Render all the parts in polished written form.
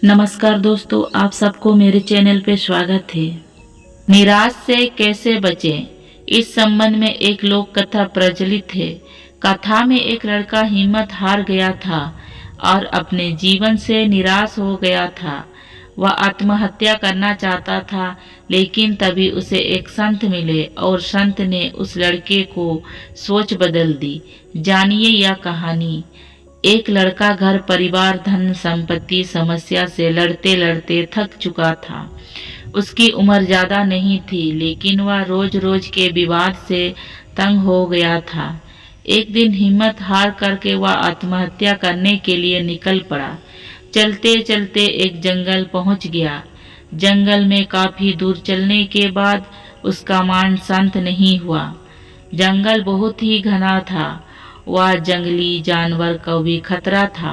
नमस्कार दोस्तों, आप सबको मेरे चैनल पे स्वागत है। निराश से कैसे बचें, इस संबंध में एक लोक कथा प्रचलित है। कथा में एक लड़का हिम्मत हार गया था और अपने जीवन से निराश हो गया था। वह आत्महत्या करना चाहता था, लेकिन तभी उसे एक संत मिले और संत ने उस लड़के को सोच बदल दी। जानिए यह कहानी। एक लड़का घर परिवार धन संपत्ति समस्या से लड़ते लड़ते थक चुका था। उसकी उम्र ज्यादा नहीं थी, लेकिन वह रोज रोज के विवाद से तंग हो गया था। एक दिन हिम्मत हार करके वह आत्महत्या करने के लिए निकल पड़ा। चलते चलते एक जंगल पहुंच गया। जंगल में काफी दूर चलने के बाद उसका मन शांत नहीं हुआ। जंगल बहुत ही घना था। वह जंगली जानवर को भी खतरा था।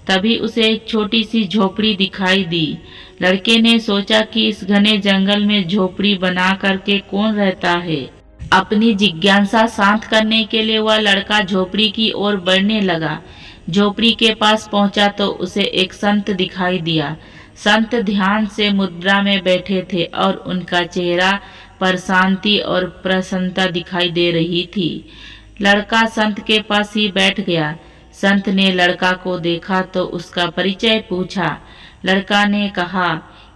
तभी उसे एक छोटी सी झोपड़ी दिखाई दी। लड़के ने सोचा कि इस घने जंगल में झोपड़ी बना करके कौन रहता है। अपनी जिज्ञासा शांत करने के लिए वह लड़का झोपड़ी की ओर बढ़ने लगा। झोपड़ी के पास पहुंचा तो उसे एक संत दिखाई दिया। संत ध्यान से मुद्रा में बैठे थे और उनका चेहरा पर शांति और प्रसन्नता दिखाई दे रही थी। लड़का संत के पास ही बैठ गया। संत ने लड़का को देखा तो उसका परिचय पूछा। लड़का ने कहा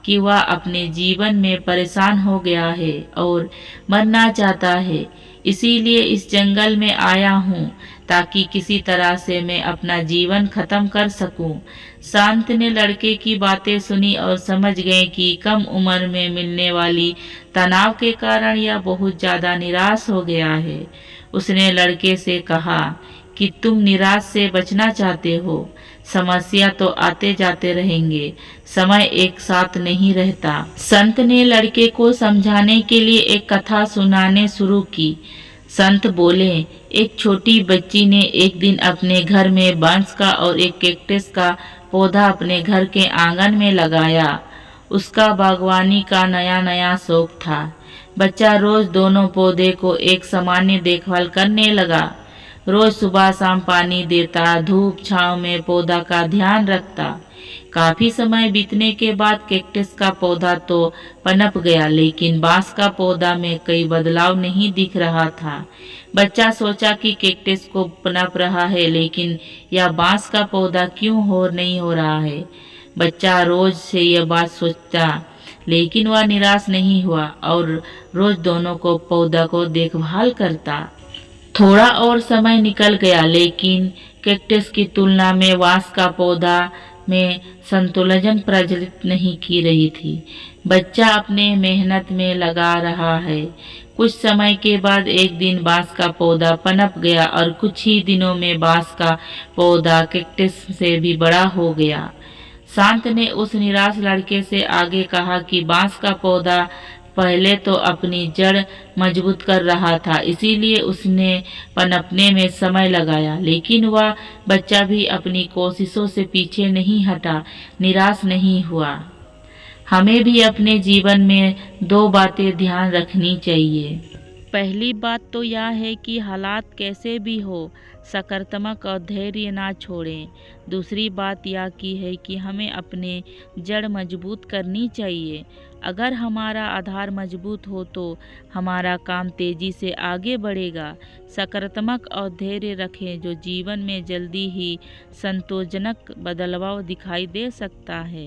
कि वह अपने जीवन में परेशान हो गया है और मरना चाहता है, इसीलिए इस जंगल में आया हूँ ताकि किसी तरह से मैं अपना जीवन खत्म कर सकूं। संत ने लड़के की बातें सुनी और समझ गए कि कम उम्र में मिलने वाली तनाव के कारण यह बहुत ज्यादा निराश हो गया है। उसने लड़के से कहा कि तुम निराश से बचना चाहते हो। समस्या तो आते जाते रहेंगे, समय एक साथ नहीं रहता। संत ने लड़के को समझाने के लिए एक कथा सुनाने शुरू की। संत बोले, एक छोटी बच्ची ने एक दिन अपने घर में बांस का और एक कैक्टस का पौधा अपने घर के आंगन में लगाया। उसका बागवानी का नया नया शौक था। बच्चा रोज दोनों पौधे को एक सामान्य देखभाल करने लगा। रोज सुबह शाम पानी देता, धूप छांव में पौधा का ध्यान रखता। काफी समय बीतने के बाद कैक्टस का पौधा तो पनप गया, लेकिन बांस का पौधा में कोई बदलाव नहीं दिख रहा था। बच्चा सोचा कि कैक्टस को पनप रहा है, लेकिन यह बांस का पौधा क्यों नहीं हो रहा है। बच्चा रोज से यह बात सोचता, लेकिन वह निराश नहीं हुआ और रोज दोनों को पौधा को देखभाल करता। थोड़ा और समय निकल गया, लेकिन कैक्टस की तुलना में बांस का पौधा में संतुलन प्रज्वलित नहीं की रही थी। बच्चा अपने मेहनत में लगा रहा है। कुछ समय के बाद एक दिन बांस का पौधा पनप गया और कुछ ही दिनों में बांस का पौधा कैक्टस से भी बड़ा हो गया। संत ने उस निराश लड़के से आगे कहा कि बांस का पौधा पहले तो अपनी जड़ मजबूत कर रहा था, इसीलिए उसने पनपने में समय लगाया, लेकिन वह बच्चा भी अपनी कोशिशों से पीछे नहीं हटा, निराश नहीं हुआ। हमें भी अपने जीवन में दो बातें ध्यान रखनी चाहिए। पहली बात तो यह है कि हालात कैसे भी हो, सकारात्मक और धैर्य ना छोड़ें। दूसरी बात यह की है कि हमें अपने जड़ मजबूत करनी चाहिए। अगर हमारा आधार मजबूत हो तो हमारा काम तेजी से आगे बढ़ेगा। सकारात्मक और धैर्य रखें, जो जीवन में जल्दी ही संतोषजनक बदलाव दिखाई दे सकता है।